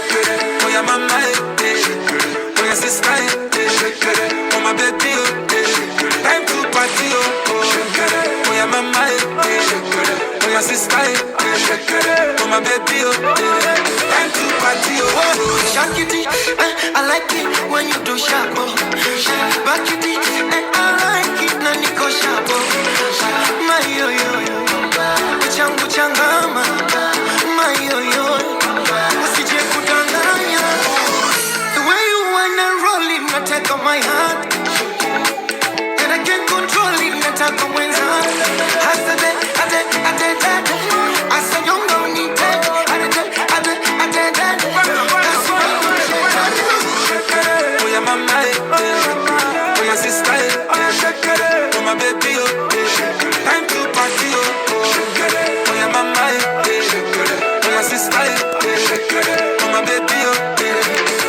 Oh yeah, mama, oh yeah, sister, oh my baby, time to party, oh yeah, mama, oh yeah, sister, oh my baby, time to party, Shakity, I like it when you do shako. Back it, I like it na niko shako. My yo yo, uchangu changama. My yo yo, usije kudanganya. The way you wanna roll it, na take on my heart. And I can't control it, na take on mwenza. Hasade, ade. I said you don't need that. Ade. oh yeah, mama, oh yeah, sister, oh my baby, time to party, oh yeah, mama, oh yeah, sister, oh my baby,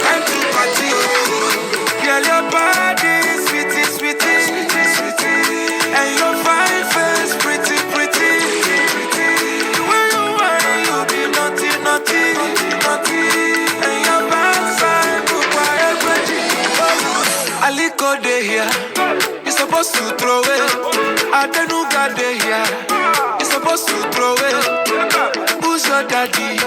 time to party, girl, your body sweetie, and your fine face pretty, the way you want you be naughty, and your backside look like Aliko dey here, you supposed to throw it. Adenuga dey here, you supposed to throw it. Who's your daddy?